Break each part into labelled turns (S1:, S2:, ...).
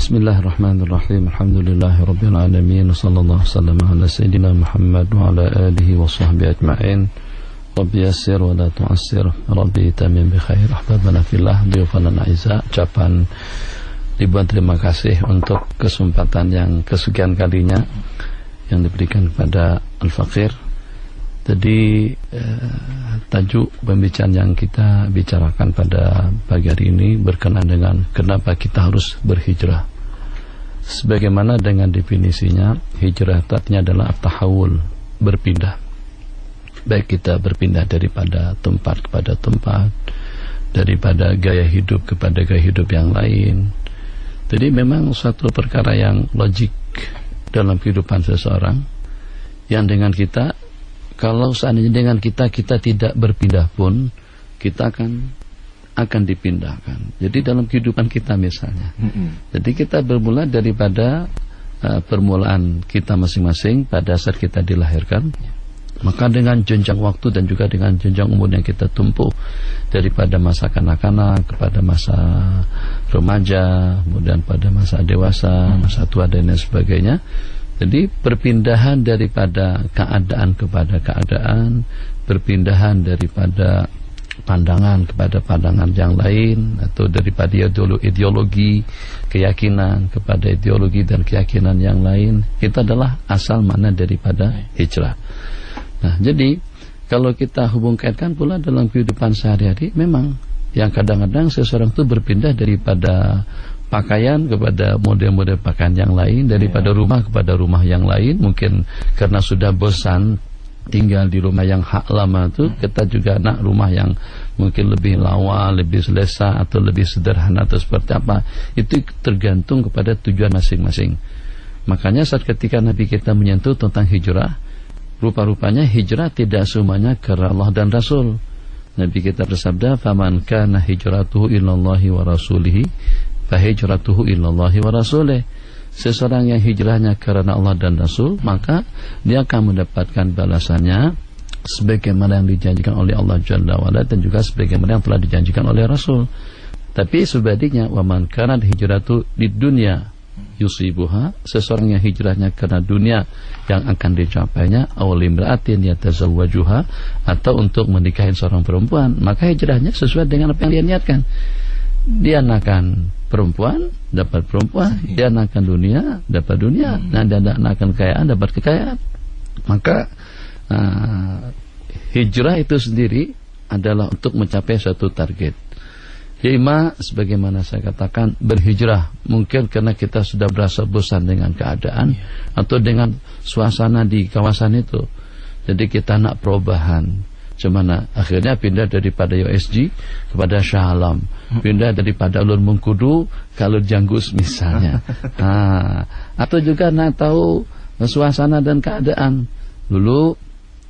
S1: Bismillahirrahmanirrahim. Alhamdulillahirabbil alamin. Sallallahu wasallam ala sayyidina Muhammad wa ala alihi wa sahbihi ajma'in. Rabbi yassir wa la tu'assir. Rabbi tamim bi khair. Ahbabana fillah, dhuyufana al-a'izza. Ucapan ribuan terima kasih untuk kesempatan yang kesekian kalinya yang diberikan kepada Al-Faqir. Jadi tajuk pembicaraan yang kita bicarakan pada pagi hari ini berkenaan dengan kenapa kita harus berhijrah. Sebagaimana dengan definisinya, hijrah artinya adalah tahawul, berpindah. Baik kita berpindah daripada tempat kepada tempat, daripada gaya hidup kepada gaya hidup yang lain. Jadi memang suatu perkara yang logik dalam kehidupan seseorang, yang dengan kita, kalau seandainya dengan kita tidak berpindah pun, kita akan dipindahkan. Jadi dalam kehidupan kita misalnya, jadi kita bermula daripada permulaan kita masing-masing pada saat kita dilahirkan. Maka dengan jenjang waktu dan juga dengan jenjang umur yang kita tempuh, daripada masa kanak-kanak kepada masa remaja, kemudian pada masa dewasa, masa tua dan lain sebagainya. Jadi perpindahan daripada keadaan kepada keadaan, perpindahan daripada pandangan kepada pandangan yang lain, atau daripada ideologi keyakinan kepada ideologi dan keyakinan yang lain, itu adalah asal mana daripada hijrah. Nah, jadi kalau kita hubungkan pula dalam kehidupan sehari-hari, memang yang kadang-kadang seseorang itu berpindah daripada pakaian kepada model-model pakaian yang lain, daripada rumah kepada rumah yang lain. Mungkin karena sudah bosan tinggal di rumah yang hak lama itu, kita juga nak rumah yang mungkin lebih lawa, lebih selesa, atau lebih sederhana, atau seperti apa. Itu tergantung kepada tujuan masing-masing. Makanya saat ketika Nabi kita menyentuh tentang hijrah, rupa-rupanya hijrah tidak semuanya karena Allah dan Rasul. Nabi kita bersabda, "Faman kana hijratuhu ilallahi wa rasulihi, fa hijratuhu ilallahi wa rasulih." Seseorang yang hijrahnya karena Allah dan Rasul, maka dia akan mendapatkan balasannya sebagaimana yang dijanjikan oleh Allah Jalla wa Ala, dan juga sebagaimana yang telah dijanjikan oleh Rasul. Tapi sebaliknya, wa man kana hijratu lid dunya yusibuha, seseorang yang hijrahnya karena dunia yang akan dicapainya, aw limra'atin yatazawwajuha, atau untuk menikahi seorang perempuan, maka hijrahnya sesuai dengan apa yang dia niatkan. Dia akan perempuan, dapat perempuan. Dia akan dunia, dapat dunia. Dan dia akan kekayaan, dapat kekayaan. Maka hijrah itu sendiri adalah untuk mencapai suatu target. Ima, sebagaimana saya katakan, berhijrah mungkin karena kita sudah berasa bosan dengan keadaan atau dengan suasana di kawasan itu. Jadi kita nak perubahan. Cemana akhirnya pindah daripada USG kepada Shah Alam, pindah daripada Ulun Mengkudu ke Alur Janggus misalnya. Atau juga nak tahu suasana dan keadaan. Dulu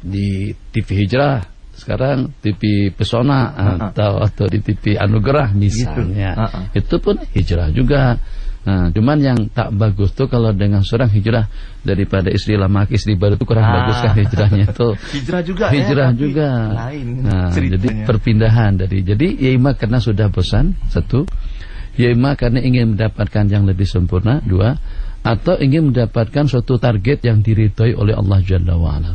S1: di TV Hijrah, sekarang TV Pesona, atau di TV Anugerah misalnya. Itu pun hijrah juga. Nah, cuman yang tak bagus tuh kalau dengan seorang hijrah daripada istri lama ke istri baru itu kurang bagus kan hijrahnya itu. Hijrah juga. Lain. Nah, jadi perpindahan jadi ya ima karena sudah bosan, satu. Ya ima karena ingin mendapatkan yang lebih sempurna, dua. Atau ingin mendapatkan suatu target yang diridhoi oleh Allah Jalla wa Ala.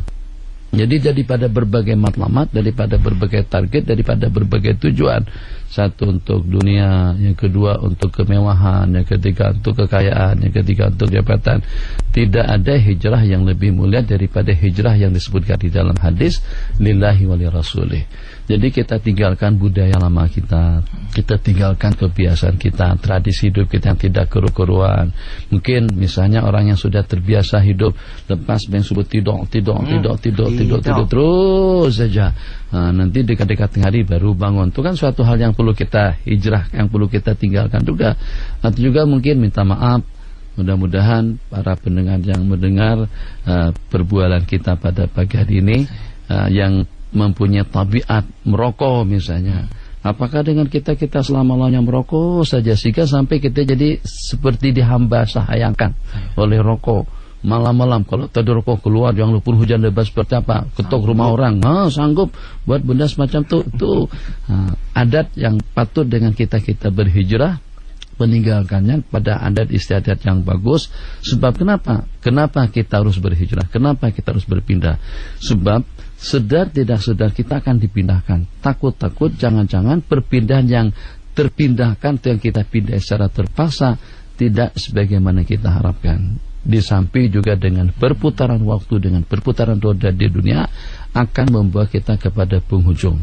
S1: Jadi daripada berbagai matlamat, daripada berbagai target, daripada berbagai tujuan. Satu untuk dunia, yang kedua untuk kemewahan, yang ketiga untuk kekayaan, yang ketiga untuk jabatan. Tidak ada hijrah yang lebih mulia daripada hijrah yang disebutkan di dalam hadis, lillahi wa li rasulih. Jadi kita tinggalkan budaya lama kita tinggalkan kebiasaan kita, tradisi hidup kita yang tidak keru-keruan. Mungkin misalnya orang yang sudah terbiasa hidup lepas yang sebut tidur terus saja. Nanti dekat-dekat hari baru bangun. Itu kan suatu hal yang perlu kita hijrah, yang perlu kita tinggalkan juga. Atau juga mungkin minta maaf. Mudah-mudahan para pendengar yang mendengar perbualan kita pada pagi hari ini yang mempunyai tabiat merokok misalnya. Apakah dengan kita selama-lamanya merokok saja sehingga sampai kita jadi seperti dihamba sahayangkan oleh rokok? Malam-malam kalau tadi rokok keluar, jangan lupa hujan lebat seperti apa, ketok rumah orang, sanggup buat benda semacam itu. Adat yang patut dengan kita berhijrah meninggalkannya pada adat istiadat yang bagus. Sebab kenapa? Kenapa kita harus berhijrah? Kenapa kita harus berpindah? Sebab sedar tidak sedar kita akan dipindahkan. Takut-takut jangan-jangan perpindahan yang terpindahkan atau yang kita pindah secara terpaksa tidak sebagaimana kita harapkan. Di samping juga dengan perputaran waktu, dengan perputaran roda di dunia akan membawa kita kepada penghujung.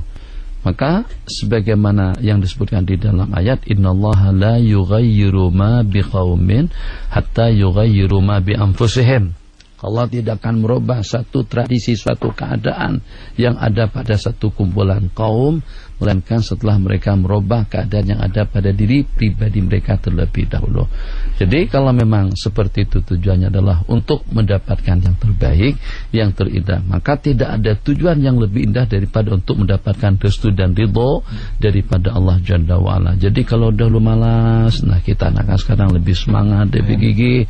S1: Maka sebagaimana yang disebutkan di dalam ayat, innallaha la yughayyiru ma biqaumin hatta yughayyiru ma bi anfusihim. Allah tidak akan merubah satu tradisi, suatu keadaan yang ada pada satu kumpulan kaum, melainkan setelah mereka merubah keadaan yang ada pada diri pribadi mereka terlebih dahulu. Jadi kalau memang seperti itu tujuannya adalah untuk mendapatkan yang terbaik, yang terindah, maka tidak ada tujuan yang lebih indah daripada untuk mendapatkan restu dan ridho daripada Allah Jalla wa'ala. Jadi kalau dahulu malas, nah kita akan sekarang lebih semangat, lebih gigih.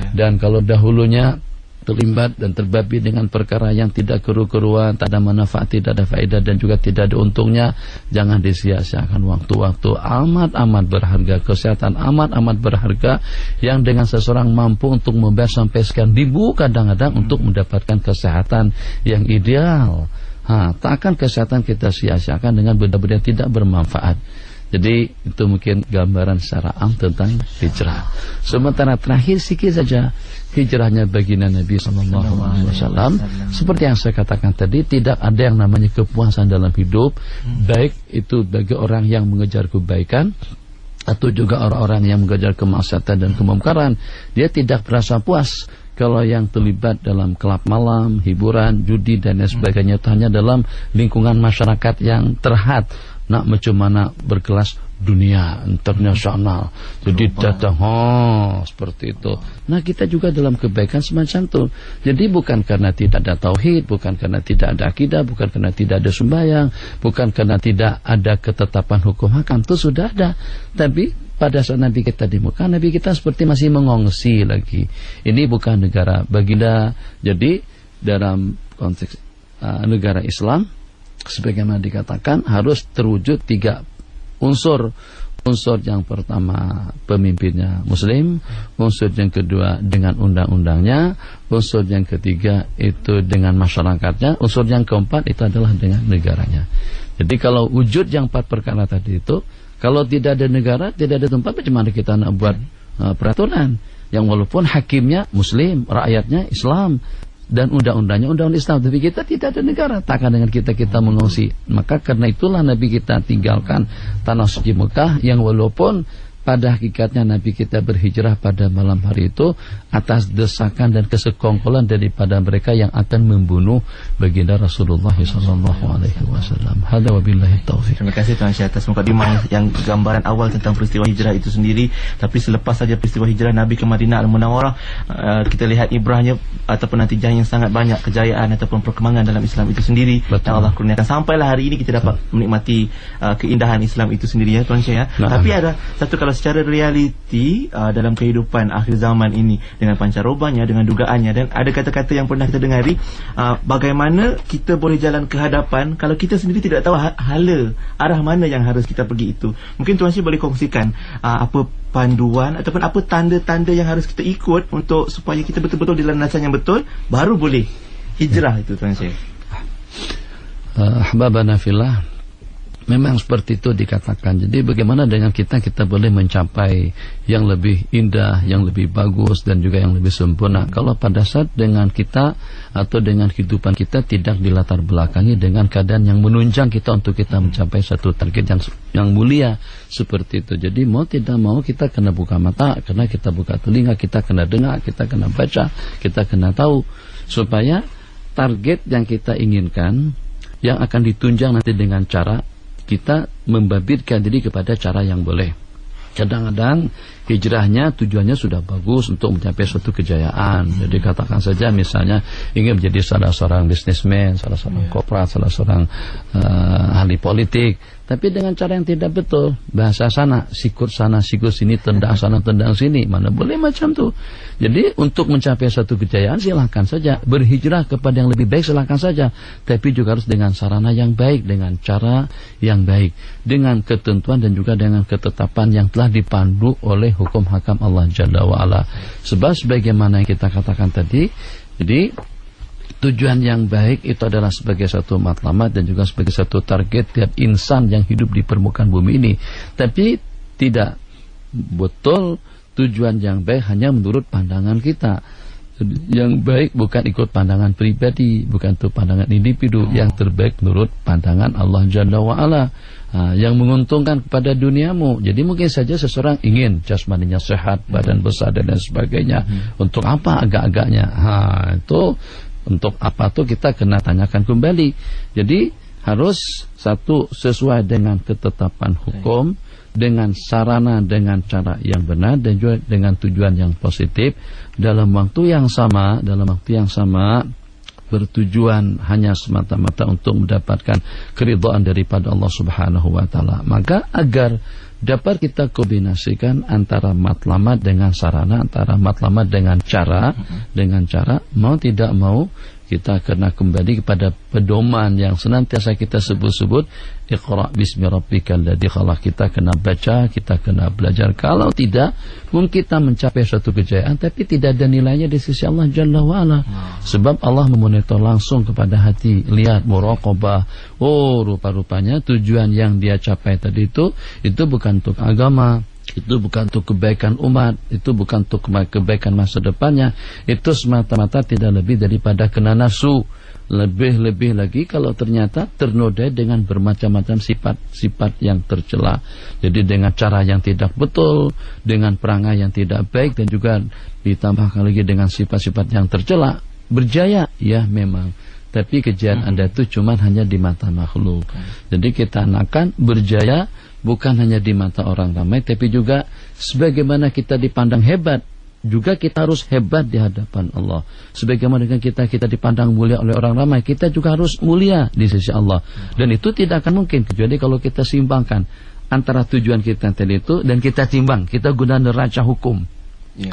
S1: Dan kalau dahulunya terlibat dan terbabi dengan perkara yang tidak keru-keruan, tak ada manfaat, tidak ada faedah dan juga tidak ada untungnya, jangan disia-siakan waktu-waktu amat-amat berharga, kesehatan amat-amat berharga yang dengan seseorang mampu untuk membayar sampai sekian ribu kadang-kadang untuk mendapatkan kesehatan yang ideal. Tak akan kesehatan kita sia-siakan dengan benda-benda yang tidak bermanfaat. Jadi itu mungkin gambaran secara am tentang hijrah. Sementara terakhir sikit saja hijrahnya baginda Nabi SAW. Seperti yang saya katakan tadi, tidak ada yang namanya kepuasan dalam hidup, baik itu bagi orang yang mengejar kebaikan atau juga orang-orang yang mengejar kemaksiatan dan kemungkaran. Dia tidak merasa puas kalau yang terlibat dalam kelab malam, hiburan, judi dan lain sebagainya, itu hanya dalam lingkungan masyarakat yang terhad, nak macam mana berkelas dunia internasional. Jadi datang seperti itu. Nah kita juga dalam kebaikan semacam itu. Jadi bukan karena tidak ada tauhid, bukan karena tidak ada akidah, bukan karena tidak ada sembahyang, bukan karena tidak ada ketetapan hukum hakam, itu sudah ada. Tapi pada saat Nabi kita di Mekah, Nabi kita seperti masih mengongsi lagi. Ini bukan negara baginda. Jadi dalam konteks negara Islam, sebagaimana dikatakan, harus terwujud 3 unsur. Unsur yang pertama pemimpinnya muslim, unsur yang kedua dengan undang-undangnya, unsur yang ketiga itu dengan masyarakatnya, unsur yang keempat itu adalah dengan negaranya. Jadi kalau wujud yang 4 perkara tadi itu, kalau tidak ada negara, tidak ada tempat, bagaimana kita nak buat peraturan yang walaupun hakimnya muslim, rakyatnya Islam, dan undang-undangnya undang-undang Islam, tapi kita tidak ada negara, takkan dengan kita mengungsi. Maka karena itulah Nabi kita tinggalkan tanah suci Mekah, yang walaupun pada hakikatnya Nabi kita berhijrah pada malam hari itu atas desakan dan kesekongkolan daripada mereka yang akan membunuh baginda Rasulullah SAW. Hadza wabillahi taufiq.
S2: Terima kasih Tuan Syekh atas mukadimah yang gambaran awal tentang peristiwa hijrah itu sendiri. Tapi selepas saja peristiwa hijrah Nabi ke Madinah Al-Munawwarah, kita lihat ibrahnya ataupun natijah yang sangat banyak, kejayaan ataupun perkembangan dalam Islam itu sendiri. Yang Allah kurniakan sampailah hari ini kita dapat menikmati keindahan Islam itu sendiri, ya Tuan Syekh, ya. Tapi ada satu, kalau secara realiti dalam kehidupan akhir zaman ini, dengan pancarobanya, dengan dugaannya, dan ada kata-kata yang pernah kita dengari, bagaimana kita boleh jalan ke hadapan kalau kita sendiri tidak tahu hala, arah mana yang harus kita pergi itu. Mungkin Tuan Syekh boleh kongsikan apa panduan ataupun apa tanda-tanda yang harus kita ikut untuk supaya kita betul-betul di landasan yang betul, baru boleh hijrah itu Tuan Syekh.
S1: Ahbabana fillah, memang seperti itu dikatakan. Jadi bagaimana dengan kita boleh mencapai yang lebih indah, yang lebih bagus dan juga yang lebih sempurna, kalau pada saat dengan kita atau dengan kehidupan kita tidak dilatar belakangi dengan keadaan yang menunjang kita untuk kita mencapai satu target yang mulia seperti itu. Jadi mau tidak mau kita kena buka mata, kena kita buka telinga, kita kena dengar, kita kena baca, kita kena tahu, supaya target yang kita inginkan yang akan ditunjang nanti dengan cara kita membabitkan diri kepada cara yang boleh. Kadang-kadang hijrahnya tujuannya sudah bagus untuk mencapai suatu kejayaan. Jadi katakan saja misalnya ingin menjadi salah seorang bisnismen, salah seorang korporat, salah seorang ahli politik, tapi dengan cara yang tidak betul, bahasa sana, sikut sana, sikut sini, tendang sana, tendang sini, mana boleh macam tu. Jadi untuk mencapai satu kejayaan silahkan saja, berhijrah kepada yang lebih baik silahkan saja, tapi juga harus dengan sarana yang baik, dengan cara yang baik, dengan ketentuan dan juga dengan ketetapan yang telah dipandu oleh hukum hakam Allah Jalla wa'ala. Sebab sebagaimana yang kita katakan tadi, jadi tujuan yang baik itu adalah sebagai satu matlamat dan juga sebagai satu target tiap insan yang hidup di permukaan bumi ini. Tapi tidak betul tujuan yang baik hanya menurut pandangan kita. Yang baik bukan ikut pandangan pribadi, bukan itu pandangan individu. Yang terbaik menurut pandangan Allah Jalla wa'ala, yang menguntungkan kepada duniamu. Jadi mungkin saja seseorang ingin jasmaninya sehat, badan besar dan lain sebagainya. Untuk apa agak-agaknya? Itu untuk apa tuh kita kena tanyakan kembali. Jadi harus satu sesuai dengan ketetapan hukum, dengan sarana, dengan cara yang benar dan juga dengan tujuan yang positif dalam waktu yang sama, bertujuan hanya semata-mata untuk mendapatkan keridhaan daripada Allah Subhanahu wa taala. Maka agar dapat kita kombinasikan antara matlamat dengan sarana, antara matlamat dengan cara, mau tidak mau kita kena kembali kepada pedoman yang senantiasa kita sebut-sebut, Iqra bismi rabbikal ladzi khalaq. Kita kena baca, kita kena belajar. Kalau tidak, mungkin kita mencapai suatu kejayaan tapi tidak ada nilainya di sisi Allah Jalla wa'ala. Sebab Allah memonitor langsung kepada hati, lihat muraqabah. Oh, rupa-rupanya tujuan yang dia capai tadi itu bukan untuk agama, itu bukan untuk kebaikan umat, itu bukan untuk kebaikan masa depannya, itu semata-mata tidak lebih daripada kena nafsu. Lebih-lebih lagi kalau ternyata ternodai dengan bermacam-macam sifat yang tercela. Jadi dengan cara yang tidak betul, dengan perangai yang tidak baik, dan juga ditambahkan lagi dengan sifat-sifat yang tercela. Berjaya, ya memang, tapi kejayaan Anda itu cuma hanya di mata makhluk. Jadi kita akan berjaya bukan hanya di mata orang ramai, tapi juga sebagaimana kita dipandang hebat, juga kita harus hebat di hadapan Allah. Sebagaimana dengan kita dipandang mulia oleh orang ramai, kita juga harus mulia di sisi Allah. Dan itu tidak akan mungkin kecuali kalau kita seimbangkan antara tujuan kita tadi itu dan kita timbang, kita guna neraca hukum.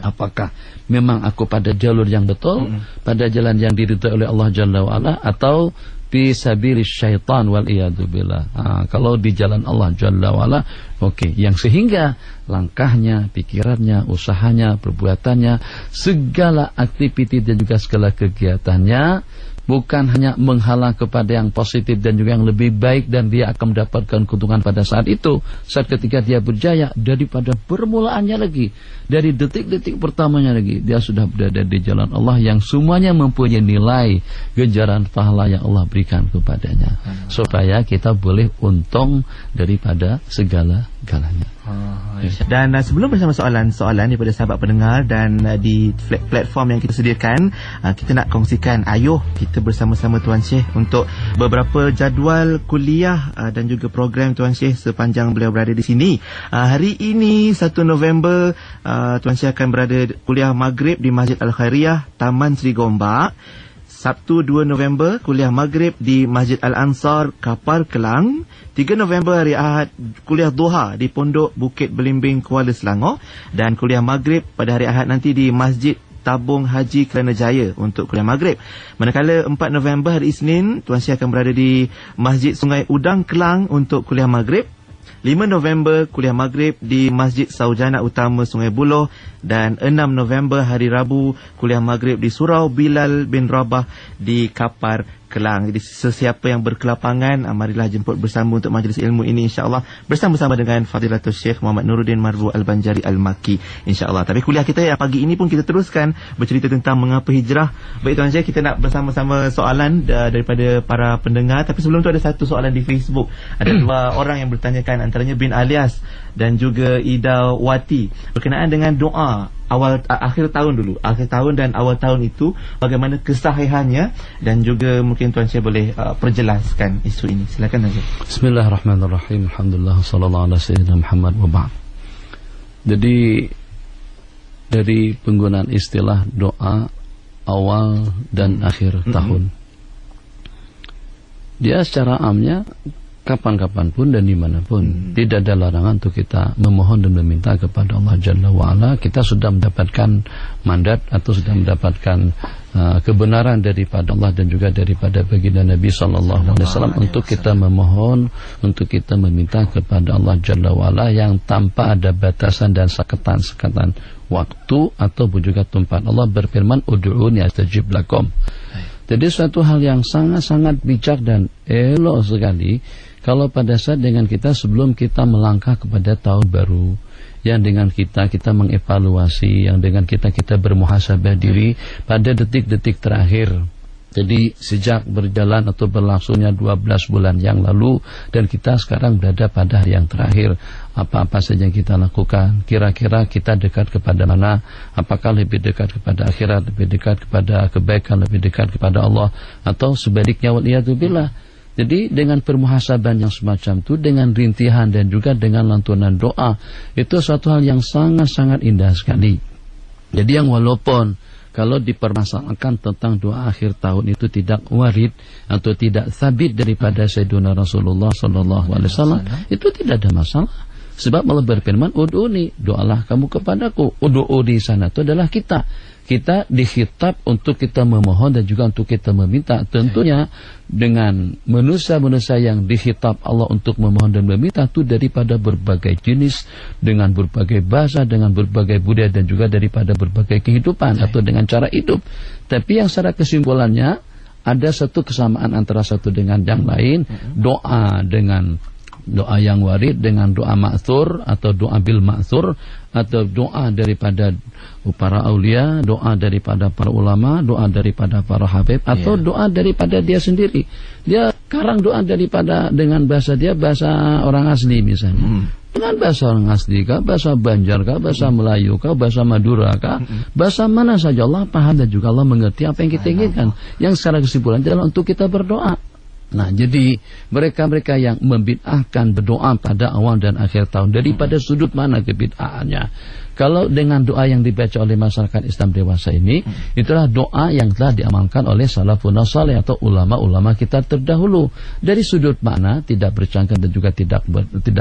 S1: Apakah memang aku pada jalur yang betul, pada jalan yang diridhai oleh Allah Jalla wa'ala, atau fi sabilis syaitan wal iyadu billah. Kalau di jalan Allah Jalla wa'ala, oke, yang sehingga langkahnya, pikirannya, usahanya, perbuatannya, segala aktiviti dan juga segala kegiatannya bukan hanya menghalang kepada yang positif dan juga yang lebih baik, dan dia akan mendapatkan keuntungan pada saat itu, saat ketika dia berjaya, daripada permulaannya lagi, dari detik-detik pertamanya lagi, dia sudah berada di jalan Allah yang semuanya mempunyai nilai ganjaran pahala yang Allah berikan kepadanya, supaya kita boleh untung daripada segala-galanya.
S2: Dan sebelum bersama soalan daripada sahabat pendengar, dan di platform yang kita sediakan, kita nak kongsikan ayuh kita bersama-sama Tuan Syekh untuk beberapa jadual kuliah dan juga program Tuan Syekh sepanjang beliau berada di sini. Hari ini 1 November Tuan Syekh akan berada kuliah maghrib di Masjid Al-Khairiyah Taman Seri Gombak. Sabtu 2 November kuliah maghrib di Masjid Al-Ansar Kapar Kelang. 3 November hari Ahad kuliah duha di Pondok Bukit Belimbing Kuala Selangor, dan kuliah maghrib pada hari Ahad nanti di Masjid Tabung Haji Kelana Jaya untuk kuliah maghrib. Manakala 4 November hari Isnin Tuan Syekh akan berada di Masjid Sungai Udang Kelang untuk kuliah maghrib. 5 November kuliah maghrib di Masjid Saujana Utama Sungai Buloh, dan 6 November hari Rabu kuliah maghrib di Surau Bilal bin Rabah di Kapar Kelang. Jadi sesiapa yang berkelapangan, marilah jemput bersama untuk majlis ilmu ini, insya-Allah bersama-sama dengan Fadilatul Syekh Muhammad Nuruddin Marbu Al-Banjari Al-Makki, insya-Allah. Tapi kuliah kita yang pagi ini pun kita teruskan bercerita tentang mengapa hijrah. Baik Tuan Syekh, kita nak bersama-sama soalan daripada para pendengar. Tapi sebelum tu ada satu soalan di Facebook. Ada dua orang yang bertanyakan, antaranya bin Alias dan juga Ida Wati, berkenaan dengan doa akhir tahun dan awal tahun itu, bagaimana kesahihannya, dan juga mungkin Tuan Syekh boleh perjelaskan isu ini. Silakan Tuan Syekh.
S1: Bismillahirrahmanirrahim. Alhamdulillah sallallahu alaihi wasallam Muhammad wa ba'd. Jadi dari penggunaan istilah doa awal dan akhir tahun. Dia secara amnya kapan-kapan pun dan dimanapun tidak ada larangan untuk kita memohon dan meminta kepada Allah Jalla wa'ala. Kita sudah mendapatkan mandat atau sudah mendapatkan kebenaran daripada Allah dan juga daripada baginda Nabi SAW untuk kita memohon, untuk kita meminta kepada Allah Jalla wa'ala yang tanpa ada batasan dan sekatan waktu ataupun juga tempat. Allah berfirman, ud'uni astajib lakum. Jadi suatu hal yang sangat-sangat bijak dan elok sekali kalau pada saat dengan kita sebelum kita melangkah kepada tahun baru, yang dengan kita mengevaluasi, yang dengan kita bermuhasabah diri pada detik-detik terakhir. Jadi sejak berjalan atau berlangsungnya 12 bulan yang lalu dan kita sekarang berada pada hari yang terakhir, apa-apa saja yang kita lakukan, kira-kira kita dekat kepada mana? Apakah lebih dekat kepada akhirat, lebih dekat kepada kebaikan, lebih dekat kepada Allah, atau sebaliknya, waliyadzubillah. Jadi dengan permuhasaban yang semacam itu, dengan rintihan dan juga dengan lantunan doa, itu suatu hal yang sangat-sangat indah sekali. Jadi yang walaupun kalau dipermasalahkan tentang doa akhir tahun itu tidak warid atau tidak sabit daripada Sayyidina Rasulullah SAW, itu tidak ada masalah. Sebab Allah berfirman, ud'uni, doalah kamu kepadaku. Ud'u di sana itu adalah kita. Kita dikhitab untuk kita memohon dan juga untuk kita meminta. Tentunya dengan manusia-manusia yang dikhitab Allah untuk memohon dan meminta itu daripada berbagai jenis, dengan berbagai bahasa, dengan berbagai budaya dan juga daripada berbagai kehidupan atau dengan cara hidup. Tapi yang secara kesimpulannya ada satu kesamaan antara satu dengan yang lain. Doa dengan doa yang warid, dengan doa ma'thur atau doa bil ma'thur, atau doa daripada para aulia, doa daripada para ulama, doa daripada para habib, atau doa daripada dia sendiri. Dia karang doa daripada dengan bahasa dia, bahasa orang asli misalnya. Dengan bahasa orang asli kah, bahasa Banjar kah, bahasa Melayu kah, bahasa Madura kah, bahasa mana saja Allah paham dan juga Allah mengerti apa yang kita inginkan. Yang secara kesimpulan adalah untuk kita berdoa. Nah, jadi mereka-mereka yang membid'ahkan berdoa pada awal dan akhir tahun, daripada sudut mana kebid'ahannya? Kalau dengan doa yang dibaca oleh masyarakat Islam dewasa ini, itulah doa yang telah diamalkan oleh salafun saleh atau ulama-ulama kita terdahulu. Dari sudut mana tidak bercanggah dan juga tidak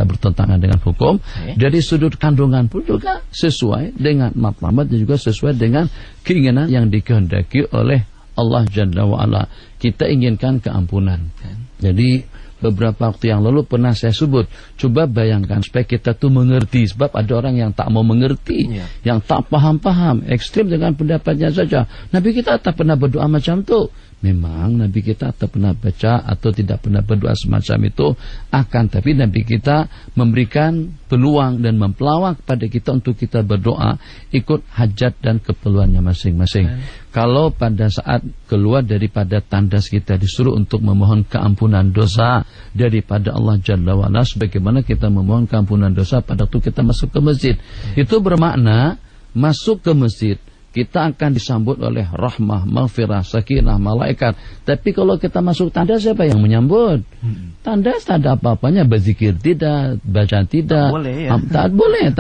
S1: bertentangan dengan hukum. Dari sudut kandungan pun juga sesuai dengan matlamat dan juga sesuai dengan keinginan yang dikehendaki oleh Allah Jalla wa'ala. Kita inginkan keampunan. Jadi beberapa waktu yang lalu pernah saya sebut, coba bayangkan supaya kita tuh mengerti. Sebab ada orang yang tak mau mengerti, yang tak paham-paham, ekstrim dengan pendapatnya saja. Nabi kita tak pernah berdoa macam tu. Memang Nabi kita tak pernah baca atau tidak pernah berdoa semacam itu, akan tapi Nabi kita memberikan peluang dan mempelawak kepada kita untuk kita berdoa ikut hajat dan keperluannya masing-masing. Kalau pada saat keluar daripada tandas kita disuruh untuk memohon keampunan dosa daripada Allah Jalla wa'ala, sebagaimana kita memohon keampunan dosa pada waktu kita masuk ke masjid, itu bermakna masuk ke masjid kita akan disambut oleh rahmah, maghfirah, sakinah, malaikat. Tapi kalau kita masuk tandas, siapa yang menyambut? Tandas tak ada apa-apanya, berzikir tidak, bacaan tidak, tak boleh.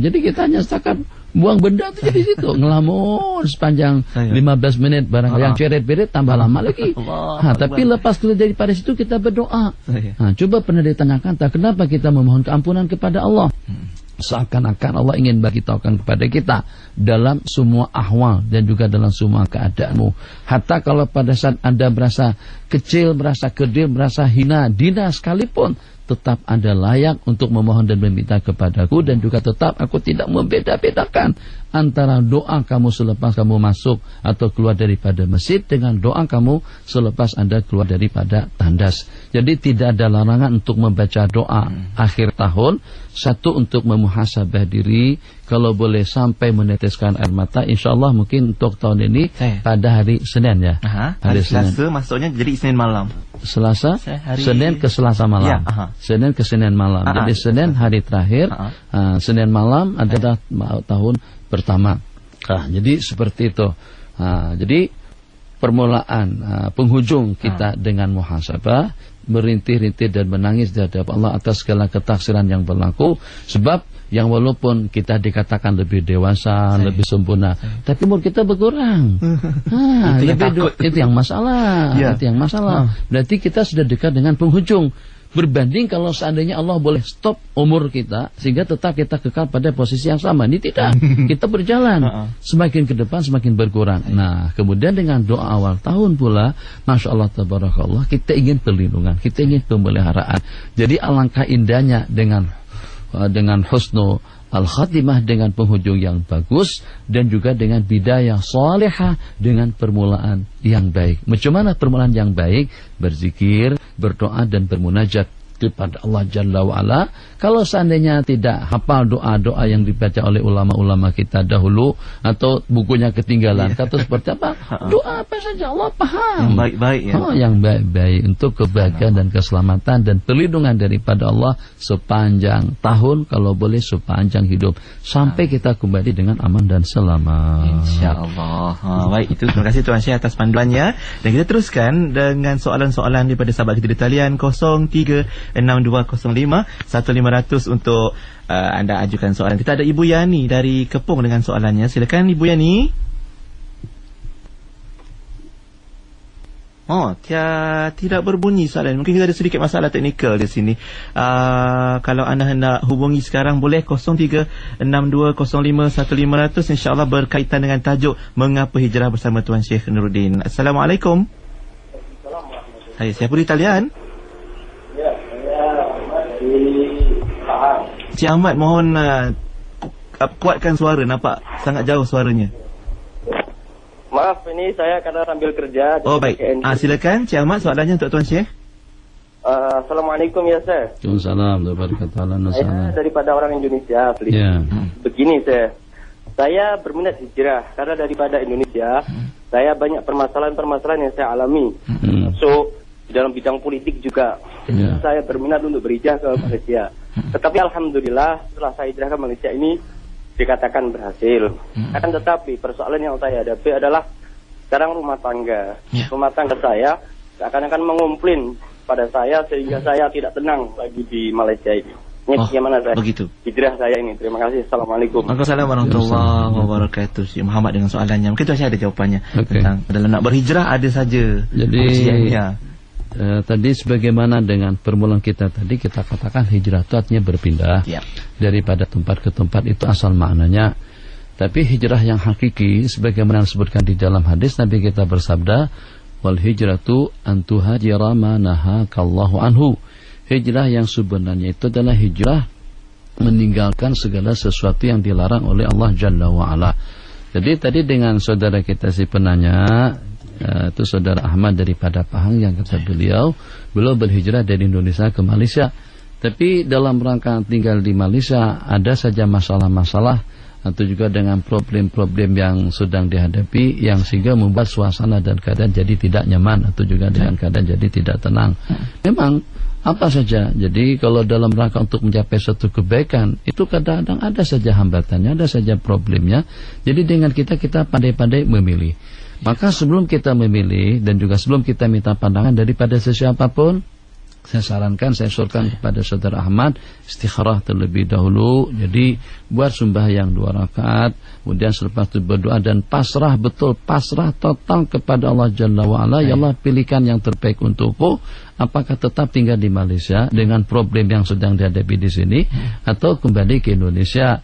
S1: Jadi kita hanya setakat buang benda itu di situ, ngelamun sepanjang 15 menit, barang yang ceret-beret tambah lama lagi. Tapi lepas keluar daripada situ kita berdoa. Coba pernah ditanyakan, tak kenapa kita memohon keampunan kepada Allah? Seakan-akan Allah ingin bagi tahukan kepada kita dalam semua ahwal dan juga dalam semua keadaanmu. Hatta kalau pada saat Anda merasa kecil, merasa kerdil, merasa hina, dina sekalipun, tetap Anda layak untuk memohon dan meminta kepadaku, dan juga tetap aku tidak membeda-bedakan antara doa kamu selepas kamu masuk atau keluar daripada masjid dengan doa kamu selepas Anda keluar daripada tandas. Jadi tidak ada larangan untuk membaca doa akhir tahun. Satu, untuk memuhasabah diri, kalau boleh sampai meneteskan air mata. InsyaAllah mungkin untuk tahun ini pada hari Senin ya.
S2: Hari Selasa maksudnya, jadi Senin malam.
S1: Selasa, Senin ke Selasa malam. Senin ke Senin malam. Jadi Senin hari terakhir, Senin malam adalah tahun pertama. Jadi seperti itu. Jadi permulaan, penghujung kita dengan muhasabah, merintih-rintih dan menangis di hadapan Allah atas segala ketaksiran yang berlaku. Sebab yang walaupun kita dikatakan lebih dewasa, lebih sempurna, tapi umur kita berkurang. Itu yang masalah. Itu yang masalah. Berarti kita sudah dekat dengan penghujung. Berbanding kalau seandainya Allah boleh stop umur kita sehingga tetap kita kekal pada posisi yang sama. Ini tidak. Kita berjalan semakin ke depan semakin berkurang. Nah, kemudian dengan doa awal tahun pula, Masya Allah tabarakallah, kita ingin perlindungan, kita ingin pemeliharaan. Jadi alangkah indahnya dengan husnul al-khatimah, dengan penghujung yang bagus, dan juga dengan bidayah salihah, dengan permulaan yang baik. Macam mana permulaan yang baik? Berzikir, berdoa dan bermunajat kepada Allah Jalla wa'ala. Kalau seandainya tidak hafal doa-doa yang dibaca oleh ulama-ulama kita dahulu, atau bukunya ketinggalan, kata seperti apa? Doa apa saja Allah paham.
S2: Yang baik-baik ya.
S1: Yang baik-baik untuk kebahagiaan dan keselamatan dan perlindungan daripada Allah sepanjang tahun, kalau boleh sepanjang hidup, sampai kita kembali dengan aman dan selamat.
S2: InsyaAllah. Baik, itu terima kasih Tuan Syekh atas panduannya. Dan kita teruskan dengan soalan-soalan daripada sahabat kita di talian 0362051500 untuk anda ajukan soalan. Kita ada Ibu Yani dari Kepung dengan soalannya. Silakan Ibu Yani. Tidak berbunyi soalan. Mungkin kita ada sedikit masalah teknikal di sini. Kalau anda hendak hubungi sekarang, boleh 0362051500. InsyaAllah berkaitan dengan tajuk Mengapa Hijrah bersama Tuan Syekh Nuruddin. Assalamualaikum. Hai, siapa di talian?
S3: Ya, saya di Pahang.
S2: Cik Ahmad, mohon kuatkan suara. Nampak sangat jauh suaranya.
S3: Maaf, ini saya karena sambil kerja.
S2: Oh, baik. Silakan Cik Ahmad, soalannya untuk Tuan Syekh.
S3: Assalamualaikum ya, Syekh.
S1: Waalaikumsalam warahmatullahi
S3: Saya daripada orang Indonesia. Begini, saya berminat hijrah karena daripada Indonesia, saya banyak permasalahan-permasalahan yang saya alami. So, di dalam bidang politik juga, saya berminat untuk berhijrah ke Malaysia. Tetapi alhamdulillah setelah saya hijrah ke Malaysia ini dikatakan berhasil. Akan tetapi persoalan yang saya hadapi adalah sekarang rumah tangga. Rumah tangga saya akan mengumplin pada saya sehingga saya tidak tenang lagi di Malaysia ini. Ini bagaimana saya
S2: begitu
S3: hijrah saya ini. Terima kasih. Assalamualaikum.
S2: Waalaikumsalam warahmatullahi wabarakatuh. Syekh Muhammad dengan soalannya. Mungkin Tuan Syekh ada jawapannya tentang dalam nak berhijrah ada saja.
S1: Jadi tadi sebagaimana dengan permulaan kita tadi, kita katakan hijrah itu artinya berpindah daripada tempat ke tempat, itu asal maknanya. Tapi hijrah yang hakiki sebagaimana disebutkan di dalam hadis, Nabi kita bersabda, wal hijratu an tuhajira ma nahakallahu anhu. Hijrah yang sebenarnya itu adalah hijrah meninggalkan segala sesuatu yang dilarang oleh Allah Jalla wa'ala. Jadi tadi dengan saudara kita si penanya, itu saudara Ahmad daripada Pahang, yang kata beliau berhijrah dari Indonesia ke Malaysia. Tapi dalam rangka tinggal di Malaysia ada saja masalah-masalah atau juga dengan problem-problem yang sedang dihadapi, yang sehingga membuat suasana dan keadaan jadi tidak nyaman, atau juga dengan keadaan jadi tidak tenang. Memang apa saja. Jadi kalau dalam rangka untuk mencapai suatu kebaikan, itu kadang-kadang ada saja hambatannya, ada saja problemnya. Jadi dengan kita pandai-pandai memilih. Maka sebelum kita memilih dan juga sebelum kita minta pandangan daripada sesiapapun, saya sarankan, saya usulkan kepada saudara Ahmad istikharah terlebih dahulu. Jadi buat sembahyang 2 rakaat, kemudian selepas itu berdoa dan pasrah betul, pasrah total kepada Allah Jalla wa'ala. Ya Allah, pilihkan yang terbaik untukku. Apakah tetap tinggal di Malaysia dengan problem yang sedang dihadapi di sini, atau kembali ke Indonesia,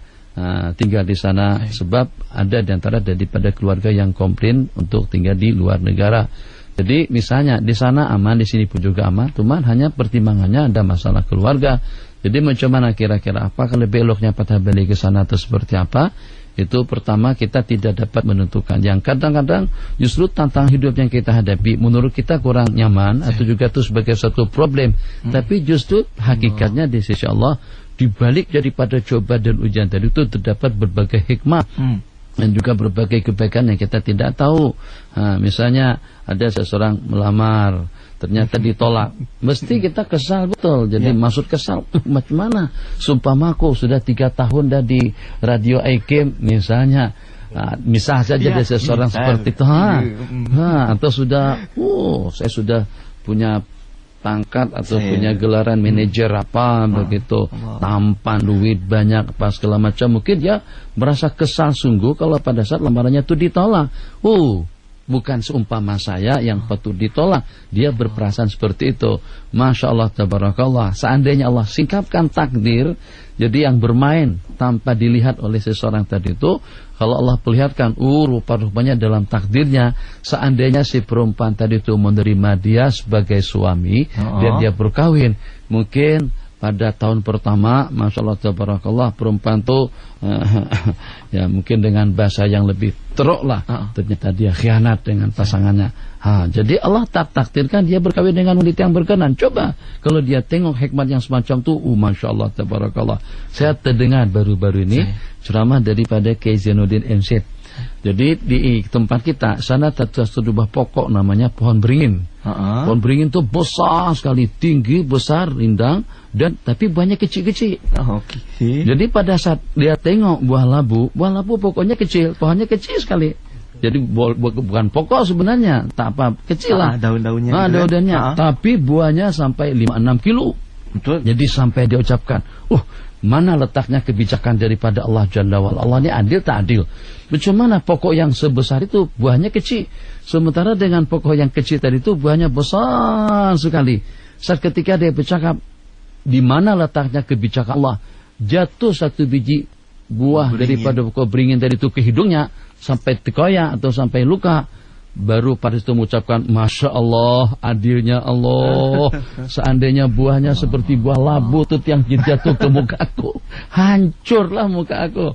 S1: tinggal di sana. Sebab ada di antara daripada keluarga yang komplain untuk tinggal di luar negara. Jadi misalnya di sana aman, di sini pun juga aman, cuman hanya pertimbangannya ada masalah keluarga. Jadi macam mana kira-kira, apakah lebih eloknya patah balik ke sana atau seperti apa? Itu pertama kita tidak dapat menentukan. Yang kadang-kadang justru tantangan hidup yang kita hadapi menurut kita kurang nyaman, atau juga itu sebagai suatu problem. Tapi justru hakikatnya di sisi Allah, di balik daripada coba dan ujian tadi itu terdapat berbagai hikmah dan juga berbagai kebaikan yang kita tidak tahu. Misalnya ada seseorang melamar, ternyata ditolak, mesti kita kesal betul. Jadi maksud kesal, macam mana? Sumpamaku sudah 3 tahun dah di radio IKM misalnya, misal saja dia seseorang seperti itu, atau sudah, saya sudah punya pangkat atau punya gelaran manajer apa begitu, tampan, duit banyak, apa segala macam, mungkin dia merasa kesal sungguh kalau pada saat lamarannya itu ditolak. Bukan seumpama saya yang patut ditolak. Dia berperasaan seperti itu. Masya Allah, tabarakallah. Seandainya Allah singkapkan takdir, jadi yang bermain tanpa dilihat oleh seseorang tadi itu, kalau Allah perlihatkan, rupa-rupanya dalam takdirnya, seandainya si perempuan tadi itu menerima dia sebagai suami, dan dia berkawin, mungkin pada tahun pertama, Masya Allah, tabarakallah, perempuan itu ya mungkin dengan bahasa yang lebih teruk lah, ternyata dia khianat dengan pasangannya. Jadi Allah takdirkan dia berkawin dengan wanita yang berkenan. Coba kalau dia tengok hikmat yang semacam itu, Masya Allah, tabarakallah. Saya terdengar baru-baru ini ceramah daripada Kiai Zainuddin MC. Jadi di tempat kita sana terdapat pokok namanya pohon beringin. Pohon beringin itu besar sekali, tinggi, besar, rindang, dan tapi buahnya kecil-kecil. Jadi pada saat dia tengok buah labu pokoknya kecil, pohonnya kecil sekali. Jadi bukan pokok sebenarnya, tak apa, kecil lah
S2: daun-daunnya.
S1: Daun-daunnya, tapi buahnya sampai 5-6 kilo. Betul. Jadi sampai dia ucapkan, mana letaknya kebijakan daripada Allah Jalla wa'ala. Allah ini adil tak adil. Bagaimana pokok yang sebesar itu buahnya kecil, sementara dengan pokok yang kecil tadi itu buahnya besar sekali. Saat ketika dia bercakap, di mana letaknya kebijakan Allah, jatuh satu biji buah daripada pokok beringin tadi itu ke hidungnya, sampai terkoyak atau sampai luka. Baru pada itu mengucapkan, Masya Allah, adilnya Allah. Seandainya buahnya seperti buah labu tuh yang jatuh ke muka aku, hancurlah muka aku.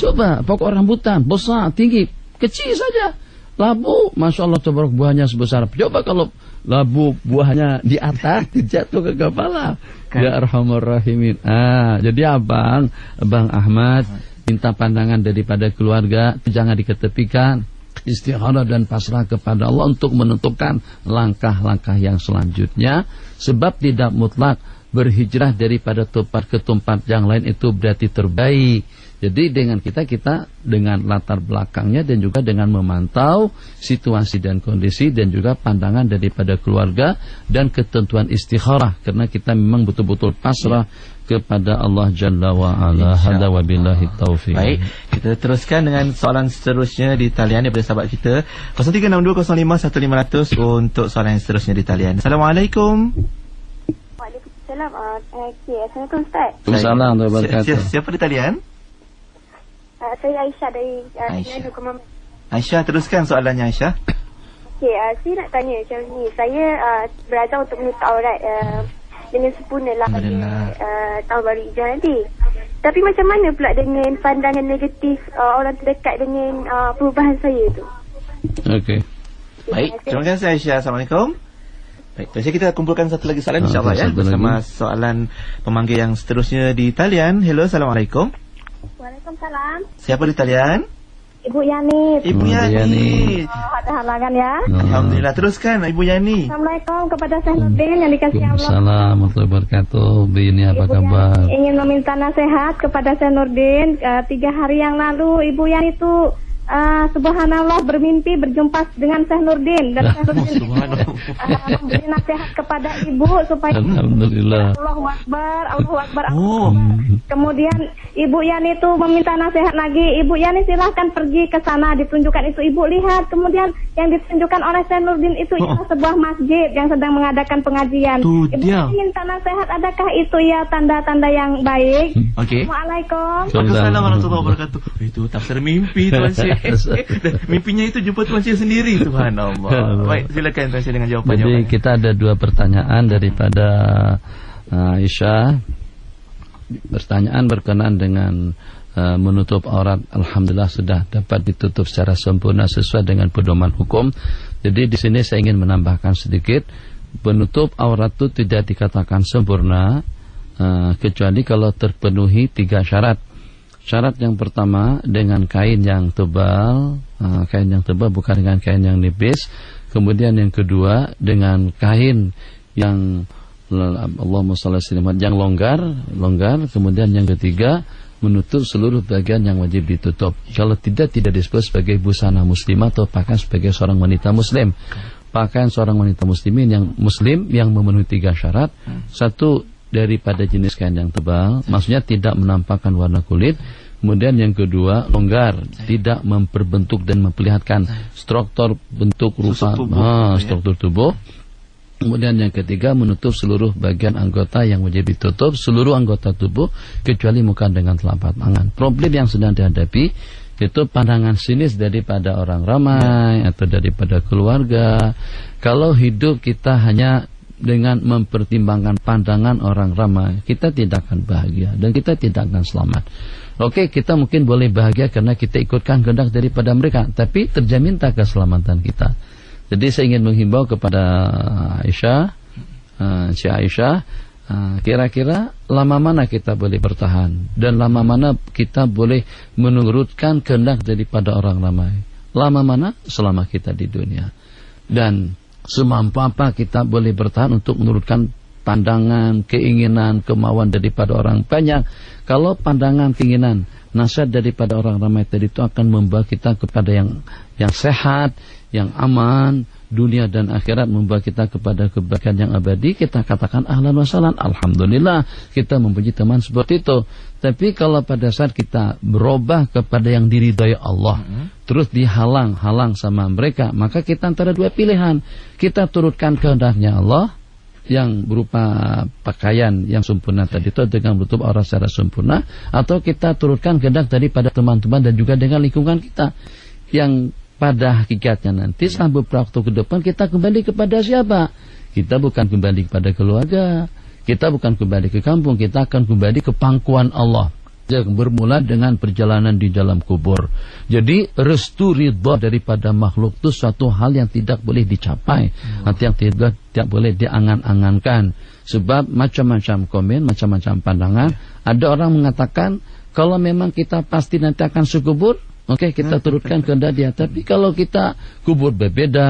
S1: Coba pokok rambutan besar, tinggi, kecil saja. Labu, Masya Allah, coba buahnya sebesar. Coba kalau labu buahnya di atas, jatuh ke kepala. Ya Arhamar Rahimin. Jadi Abang Ahmad minta pandangan daripada keluarga, jangan diketepikan. Istikharah dan pasrah kepada Allah untuk menentukan langkah-langkah yang selanjutnya. Sebab tidak mutlak berhijrah daripada tempat ke tempat yang lain itu berarti terbaik. Jadi dengan kita dengan latar belakangnya dan juga dengan memantau situasi dan kondisi dan juga pandangan daripada keluarga dan ketentuan istikharah, karena kita memang betul-betul pasrah kepada Allah Jalla wa'ala. Hada wa billahi taufiq. Baik,
S2: kita teruskan dengan soalan seterusnya di talian daripada sahabat kita 0362051500 untuk soalan yang seterusnya di talian. Assalamualaikum.
S4: Waalaikumsalam. Assalamualaikum Ustaz.
S1: Waalaikumsalam warahmatullahi wabarakatuh.
S2: Siapa di talian?
S4: Saya Aisyah dari
S2: Aisyah, teruskan soalannya Aisyah.
S4: Saya nak tanya macam ni. Saya belajar untuk menutup aurat dengan sempurna lah tahun baru hijrah nanti. Tapi macam mana pula dengan pandangan negatif orang terdekat dengan perubahan saya tu?
S1: Okey.
S2: Baik, terima kasih Aisyah. Assalamualaikum. Baik, terus kita kumpulkan satu lagi soalan insyaAllah ya, bersama soalan pemanggil yang seterusnya di talian. Hello, Assalamualaikum.
S4: Waalaikumsalam.
S2: Siapa di talian?
S4: Ibu Yani.
S2: Ibu Yani.
S4: Ada halangan ya.
S2: Alhamdulillah, teruskan Ibu Yani.
S4: Assalamualaikum kepada Syekh Nurdin yang dikasihi Allah.
S1: Assalamualaikum warahmatullahi wabarakatuh. Ini apa kabar?
S4: Yani ingin meminta nasihat kepada Syekh Nurdin. 3 hari yang lalu Ibu Yani itu subhanallah bermimpi berjumpa dengan Syekh Nurdin, dan Syekh Nurdin memberi nasihat kepada ibu supaya
S1: Alhamdulillah.
S4: Allahu Akbar. Kemudian Ibu Yani itu meminta nasihat lagi. Ibu Yani silahkan pergi ke sana, ditunjukkan itu. Ibu lihat, kemudian yang ditunjukkan oleh Syekh Nurdin itu ialah sebuah masjid yang sedang mengadakan pengajian. Ibu Yani minta nasihat, adakah itu ya tanda-tanda yang baik? Assalamualaikum.
S2: Waalaikumsalam warahmatullahi wabarakatuh. Itu tafsir mimpi Tuan Syekh. Mimpinya itu jumpa Tuan Syekh sendiri. Subhanallah. Baik, silakan Tuan Syekh dengan jawapannya.
S1: Jadi kita ada 2 pertanyaan daripada Aisyah. Pertanyaan berkenaan dengan menutup aurat, alhamdulillah sudah dapat ditutup secara sempurna sesuai dengan pedoman hukum. Jadi di sini saya ingin menambahkan sedikit, penutup aurat itu tidak dikatakan sempurna kecuali kalau terpenuhi 3 syarat. Syarat yang pertama dengan kain yang tebal, kain yang tebal bukan dengan kain yang nipis. Kemudian yang kedua dengan kain yang Allahumma shalli alaihi wasallam yang longgar. Kemudian yang ketiga menutup seluruh bagian yang wajib ditutup. Kalau tidak disebut sebagai busana muslimah atau pakaian sebagai seorang wanita muslim. Pakaian seorang wanita muslimin yang muslim yang memenuhi 3 syarat. Satu, daripada jenis kain yang tebal, maksudnya tidak menampakkan warna kulit. Kemudian yang kedua, longgar, tidak memperbentuk dan memperlihatkan struktur bentuk rupa struktur tubuh. Kemudian yang ketiga, menutup seluruh bagian anggota yang wajib ditutup, seluruh anggota tubuh kecuali muka dengan telapak tangan. Problem yang sedang dihadapi itu pandangan sinis daripada orang ramai atau daripada keluarga. Kalau hidup kita hanya dengan mempertimbangkan pandangan orang ramai, kita tidak akan bahagia dan kita tidak akan selamat. Oke, kita mungkin boleh bahagia karena kita ikutkan kehendak daripada mereka, tapi terjamin tak keselamatan kita. Jadi saya ingin menghimbau kepada Aisyah, kira-kira lama mana kita boleh bertahan dan lama mana kita boleh menurutkan kehendak daripada orang ramai. Lama mana? Selama kita di dunia. Dan semampu apa kita boleh bertahan untuk menurutkan pandangan, keinginan, kemauan daripada orang banyak. Kalau pandangan, keinginan, nasihat daripada orang ramai tadi itu akan membawa kita kepada yang sehat, yang aman, dunia dan akhirat, membawa kita kepada kebaikan yang abadi, kita katakan ahlan wa sahlan, alhamdulillah kita mempunyai teman seperti itu. Tapi kalau pada saat kita berubah kepada yang diridhai Allah, terus dihalang sama mereka, maka kita antara dua pilihan. Kita turutkan kehendaknya Allah yang berupa pakaian yang sempurna tadi itu dengan menutup aurat secara sempurna, atau kita turutkan kehendak daripada teman-teman dan juga dengan lingkungan kita yang pada hakikatnya nanti sampai beberapa waktu ke depan kita kembali kepada siapa? Kita bukan kembali kepada keluarga, kita bukan kembali ke kampung, kita akan kembali ke pangkuan Allah yang bermula dengan perjalanan di dalam kubur. Jadi restu ridha daripada makhluk itu suatu hal yang tidak boleh dicapai, nanti yang tidak boleh diangan-angankan. Sebab macam-macam komen, macam-macam pandangan. Ada orang mengatakan kalau memang kita pasti nanti akan sekubur, oke, kita turutkan kehendak dia. Tapi kalau kita kubur berbeda,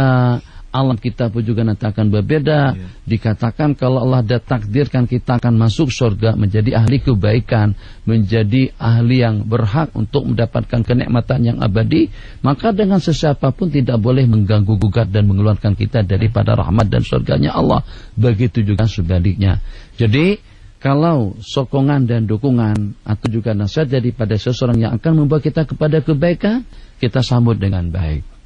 S1: alam kita pun juga nanti akan berbeda. Dikatakan kalau Allah dah takdirkan kita akan masuk surga, menjadi ahli kebaikan, menjadi ahli yang berhak untuk mendapatkan kenikmatan yang abadi, maka dengan sesiapa pun tidak boleh mengganggu gugat dan mengeluarkan kita daripada rahmat dan surganya Allah. Begitu juga sebaliknya. Jadi kalau sokongan dan dukungan atau juga nasihat daripada seseorang yang akan membawa kita kepada kebaikan, kita sambut dengan baik.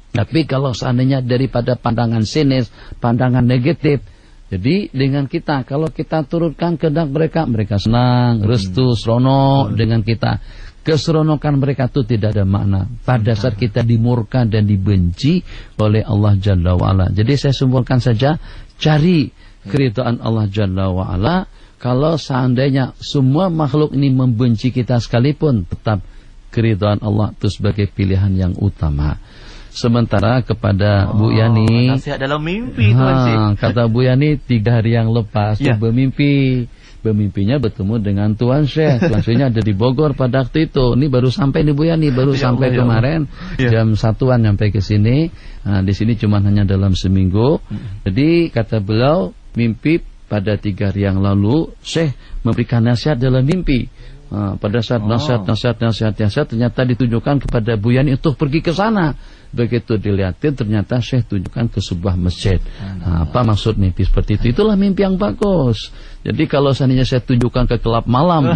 S1: Tapi kalau seandainya daripada pandangan sinis, pandangan negatif, jadi dengan kita, kalau kita turutkan kehendak mereka senang, restu, seronok dengan kita. Keseronokan mereka itu tidak ada makna pada saat kita dimurka dan dibenci oleh Allah Jalla wa'ala. Jadi saya simpulkan saja, cari keridhaan Allah Jalla wa'ala. Kalau seandainya semua makhluk ini membenci kita sekalipun, tetap keridhaan Allah itu sebagai pilihan yang utama. Sementara kepada Bu Yani,
S2: nasihat dalam mimpi,
S1: kata Bu Yani 3 hari yang lepas bermimpi. Bermimpinya bertemu dengan Tuan Syekh. Tuan Syekhnya ada di Bogor pada waktu itu. Ini baru sampai nih Bu Yani, baru sampai kemarin jam 1-an sampai ke sini. Nah, di sini cuma hanya dalam seminggu. Jadi kata beliau, mimpi pada 3 hari yang lalu Syekh memberikan nasihat dalam mimpi. Pada saat nasihat ternyata ditujukan kepada Bu Yani untuk pergi ke sana. Begitu dilihatin ternyata Syekh tunjukkan ke sebuah masjid. Apa maksud mimpi seperti itu? Itulah mimpi yang bagus. Jadi kalau seandainya saya tunjukkan ke kelab malam,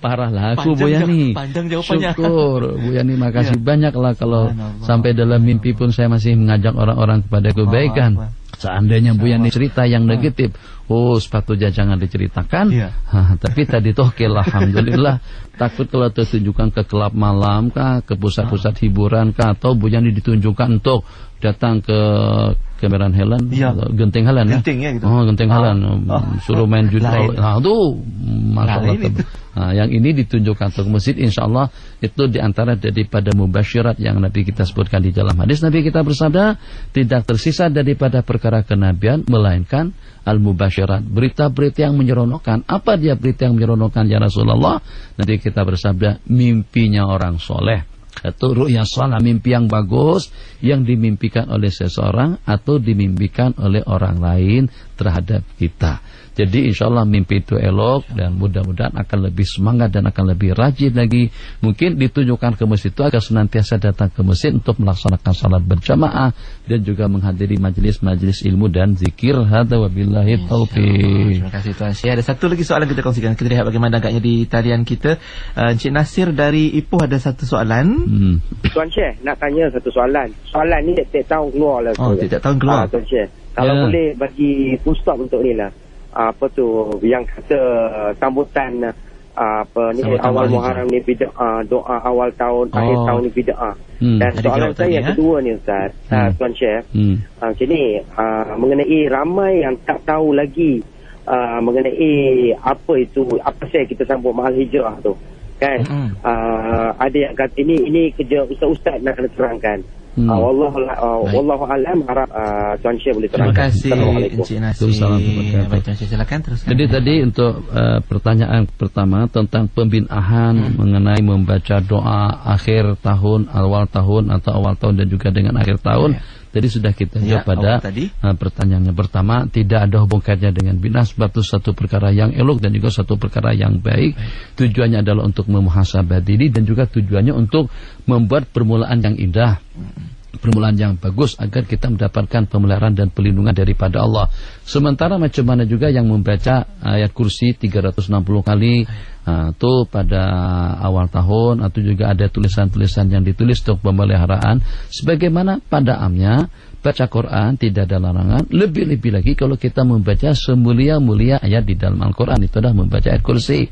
S1: parah lah aku Bu Yani.
S2: Panjang jawabannya.
S1: Syukur Bu Yani, makasih banyak lah kalau sampai dalam mimpi pun saya masih mengajak orang-orang kepada kebaikan. Seandainya Bu Yani cerita yang negatif, sepatutnya jangan diceritakan. Tapi tadi toh alhamdulillah. Takut kalau tertunjukkan ke kelab malam kah, ke pusat-pusat hiburan kah, atau Bu Yani ditunjukkan untuk datang ke Kemeran Helen, Genting Helen ya. Gitu. Genting Helen, suruh main judul. Aduh, masalah. Yang ini ditunjukkan untuk masjid, insyaallah itu diantara daripada mubasyirat yang Nabi kita sebutkan di dalam hadis. Nabi kita bersabda, tidak tersisa daripada perkara kenabian melainkan al-mubasyirat, berita-berita yang menyeronokkan. Apa dia berita yang menyeronokkan ya Rasulullah? Nanti kita bersabda, mimpinya orang soleh. Atau ru'ya shalah, mimpi yang bagus yang dimimpikan oleh seseorang atau dimimpikan oleh orang lain terhadap kita. Jadi insyaAllah mimpi itu elok dan mudah-mudahan akan lebih semangat dan akan lebih rajin lagi. Mungkin ditunjukkan ke masjid itu agar senantiasa datang ke masjid untuk melaksanakan salat berjamaah dan juga menghadiri majelis-majelis ilmu dan zikir. Hadza wabillahi taufiq.
S2: Terima kasih Tuan Syekh. Ada satu lagi soalan kita kongsikan. Kita lihat bagaimana agaknya di talian kita. Encik Nasir dari Ipoh ada satu soalan.
S5: Tuan Syekh nak tanya satu soalan. Soalan ni tiap tahun keluar lah.
S2: Tiap tahun keluar.
S5: Tuan Syekh, kalau boleh bagi full stop untuk ni lah. Apa tu yang kata sambutan awal Muharram ni bid'ah, doa awal tahun, akhir tahun ni bid'ah. Dan soalan saya yang kedua ni Ustaz, Tuan Syekh, macam ni mengenai ramai yang tak tahu lagi mengenai apa itu, apa saya kita sambut mahal hijrah tu kan. Ada yang kata ini kerja ustaz-ustaz nak kena terangkan. Wallahu alam, harap Tuan Syekh boleh terangkan.
S2: Terima kasih Encik Nasir. Baik Tuan Syekh, silakan teruskan.
S1: Jadi tadi untuk pertanyaan pertama tentang pembinaan mengenai membaca doa akhir tahun, awal tahun atau awal tahun dan juga dengan akhir tahun. Tadi sudah kita jawab pada pertanyaan yang pertama, tidak ada hubungannya dengan bid'ah sebab itu satu perkara yang elok dan juga satu perkara yang baik. Tujuannya adalah untuk memuhasabah diri dan juga tujuannya untuk membuat permulaan yang indah, permulaan yang bagus agar kita mendapatkan pemeliharaan dan perlindungan daripada Allah. Sementara macam mana juga yang membaca ayat kursi 360 kali itu pada awal tahun, atau juga ada tulisan-tulisan yang ditulis untuk pemeliharaan. Sebagaimana pada amnya baca Quran tidak ada larangan. Lebih-lebih lagi kalau kita membaca semulia-mulia ayat di dalam Al-Quran, itu adalah membaca ayat kursi.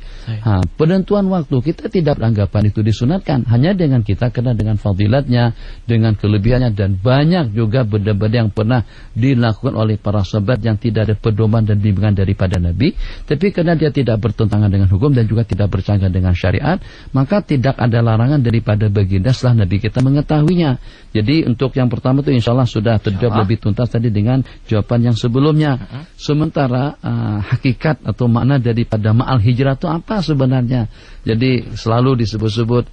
S1: Penentuan waktu kita tidak beranggapan itu disunatkan, hanya dengan kita kena dengan fadilatnya, dengan kelebihannya, dan banyak juga benda-benda yang pernah dilakukan oleh para sahabat yang tidak ada pedoman dan bimbingan daripada Nabi, tapi karena dia tidak bertentangan dengan hukum dan juga tidak bercanggah dengan syariat, maka tidak ada larangan daripada baginda setelah Nabi kita mengetahuinya. Jadi untuk yang pertama itu insyaAllah sudah terjawab lebih tuntas tadi dengan jawaban yang sebelumnya. Sementara hakikat atau makna daripada ma'al hijrah itu apa sebenarnya? Jadi selalu disebut-sebut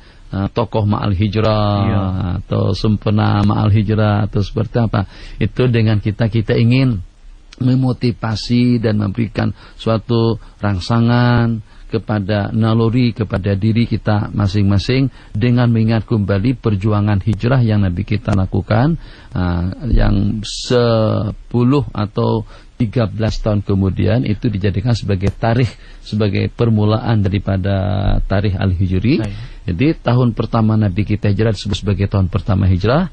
S1: tokoh ma'al hijrah atau sempena ma'al hijrah atau seperti apa. Itu dengan kita ingin memotivasi dan memberikan suatu rangsangan kepada naluri, kepada diri kita masing-masing dengan mengingat kembali perjuangan hijrah yang Nabi kita lakukan yang 10 atau 13 tahun kemudian itu dijadikan sebagai tarikh, sebagai permulaan daripada tarikh al-hijri. Jadi tahun pertama Nabi kita hijrah disebut sebagai tahun pertama hijrah.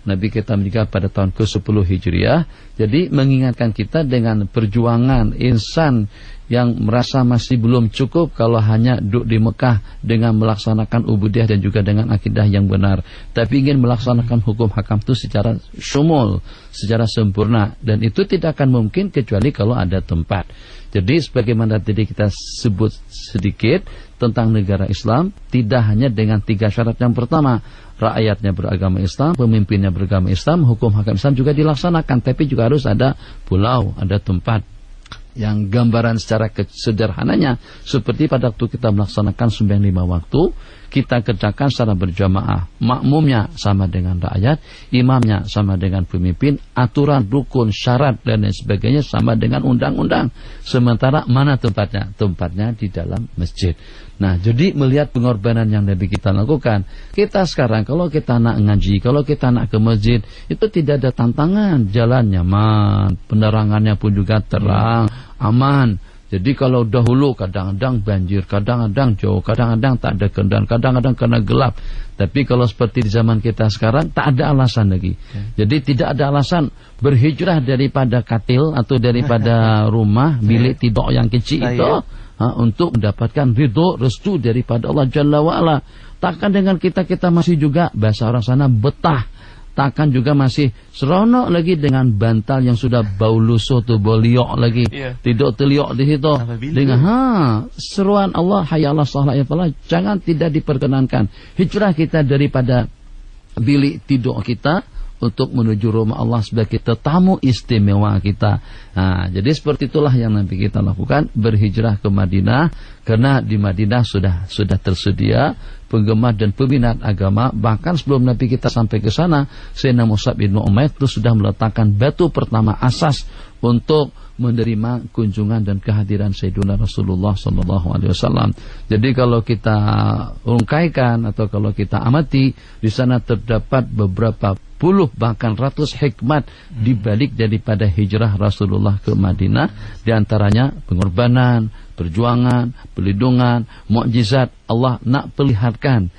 S1: Nabi kita meninggal pada tahun ke-10 Hijriah. Jadi mengingatkan kita dengan perjuangan insan yang merasa masih belum cukup kalau hanya duduk di Mekah dengan melaksanakan ubudiyah dan juga dengan akidah yang benar, tapi ingin melaksanakan hukum hakam itu secara syumul, secara sempurna, dan itu tidak akan mungkin kecuali kalau ada tempat. Jadi sebagaimana tadi kita sebut sedikit tentang negara Islam, tidak hanya dengan 3 syarat. Yang pertama, rakyatnya beragama Islam, pemimpinnya beragama Islam, hukum hakam Islam juga dilaksanakan, tapi juga harus ada pulau, ada tempat. Yang gambaran secara sederhananya seperti pada waktu kita melaksanakan sembahyang 5 waktu, kita kerjakan secara berjamaah, makmumnya sama dengan rakyat, imamnya sama dengan pemimpin, aturan, rukun, syarat dan lain sebagainya sama dengan undang-undang. Sementara mana tempatnya? Tempatnya di dalam masjid. Nah, jadi melihat pengorbanan yang Nabi kita lakukan, kita sekarang kalau kita nak ngaji, kalau kita nak ke masjid, itu tidak ada tantangan, jalan nyaman, penerangannya pun juga terang, aman. Jadi kalau dahulu kadang-kadang banjir, kadang-kadang jauh, kadang-kadang tak ada kendaraan, kadang-kadang kena gelap. Tapi kalau seperti di zaman kita sekarang, tak ada alasan lagi. Jadi tidak ada alasan berhijrah daripada katil atau daripada rumah, bilik tidur yang kecil itu, untuk mendapatkan ridho, restu daripada Allah Jalla wa'ala. Takkan dengan kita masih juga, bahasa orang sana, betah. Takkan juga masih seronok lagi dengan bantal yang sudah bau lusuh tu, bau liok lagi, tidak terliok di situ. Dengan seruan Allah, hayya Allah salah ya Allah, jangan tidak diperkenankan hijrah kita daripada bilik tidur kita untuk menuju rumah Allah sebagai tetamu istimewa kita. Nah, jadi seperti itulah yang Nabi kita lakukan, berhijrah ke Madinah, karena di Madinah sudah tersedia penggemar dan peminat agama. Bahkan sebelum Nabi kita sampai ke sana, Sayyidina Mus'ab bin Umair itu sudah meletakkan batu pertama asas untuk menerima kunjungan dan kehadiran Sayyidina Rasulullah SAW. Jadi kalau kita rungkaikan atau kalau kita amati, di sana terdapat beberapa puluh bahkan ratus hikmat dibalik daripada hijrah Rasulullah ke Madinah. Di antaranya pengorbanan, perjuangan, pelindungan, mukjizat Allah nak perlihatkan.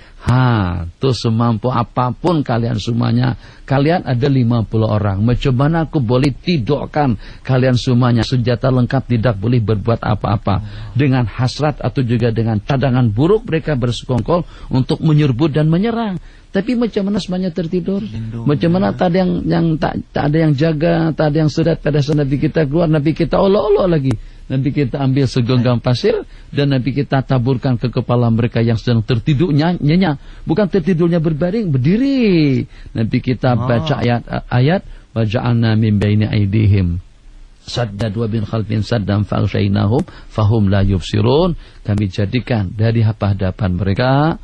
S1: Tuh semampu apapun kalian semuanya, kalian ada 50 orang. Macam mana aku boleh tidakkan kalian semuanya senjata lengkap, tidak boleh berbuat apa-apa. Dengan hasrat atau juga dengan cadangan buruk mereka bersekongkol untuk menyerbu dan menyerang. Tapi macam mana semuanya tertidur? Macam mana tak ada yang jaga, tak ada yang sedat pada saat Nabi kita keluar, Nabi kita olok-olok lagi. Nabi kita ambil segenggam pasir dan Nabi kita taburkan ke kepala mereka yang sedang tertidur nyenyak. Bukan tertidurnya berbaring, berdiri. Nabi kita baca ayat wa ja'alna min baini aydihim saddan wa min khalfin saddan fa'aghshaynahum fahum la yubsirun. Kami jadikan dari hadapan mereka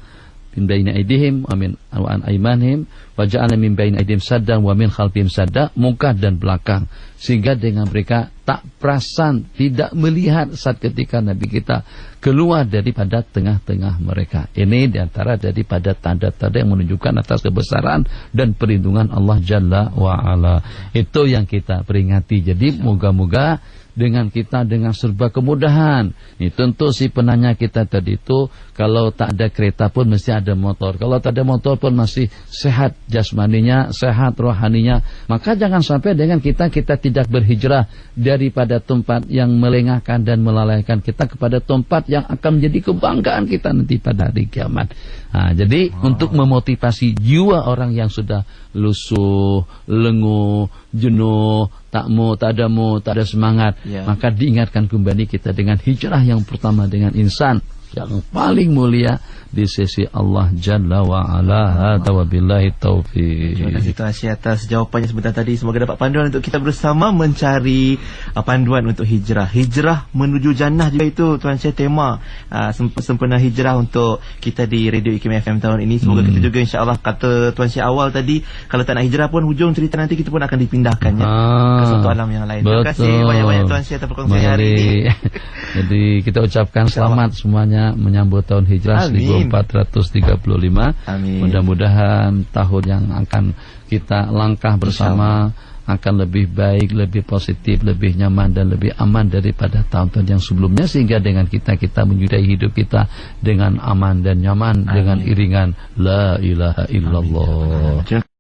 S1: min baini aydihim wa min an aymanihim wa ja'alna min baini aydihim saddan wa min khalfihim sadda, muka dan belakang, sehingga dengan mereka tak perasan, tidak melihat saat ketika Nabi kita keluar daripada tengah-tengah mereka. Ini diantara daripada tanda-tanda yang menunjukkan atas kebesaran dan perlindungan Allah Jalla wa'ala. Itu yang kita peringati. Jadi moga-moga dengan kita dengan serba kemudahan. Ini tentu si penanya kita tadi itu, kalau tak ada kereta pun mesti ada motor. Kalau tak ada motor pun masih sehat jasmaninya, sehat rohaninya. Maka jangan sampai dengan kita tidak berhijrah daripada tempat yang melengahkan dan melalaikan kita kepada tempat yang akan menjadi kebanggaan kita nanti pada hari kiamat. Jadi untuk memotivasi jiwa orang yang sudah lusuh, lenguh, jenuh, tak ada semangat, maka diingatkan kembali kita dengan hijrah yang pertama dengan insan yang paling mulia di sisi Allah Jalla wa'ala. Wabillahi taufiq.
S2: Terima kasih Tuan Syekh atas jawapannya sebentar tadi. Semoga dapat panduan untuk kita bersama mencari panduan untuk hijrah. Hijrah menuju jannah juga itu Tuan Syekh, tema sempena hijrah untuk kita di Radio IKIM FM tahun ini. Semoga kita juga insya-Allah, kata Tuan Syekh awal tadi, kalau tak nak hijrah pun hujung cerita nanti kita pun akan dipindahkannya ke suatu alam yang lain. Terima kasih banyak-banyak Tuan Syekh atas perkongsian hari ini.
S1: Jadi kita ucapkan selamat semuanya menyambut tahun hijrah 1435. Amin. Mudah-mudahan tahun yang akan kita langkah bersama akan lebih baik, lebih positif, lebih nyaman dan lebih aman daripada tahun-tahun yang sebelumnya, sehingga dengan kita menyudahi hidup kita dengan aman dan nyaman. Amin. Dengan iringan la ilaha illallah. Amin.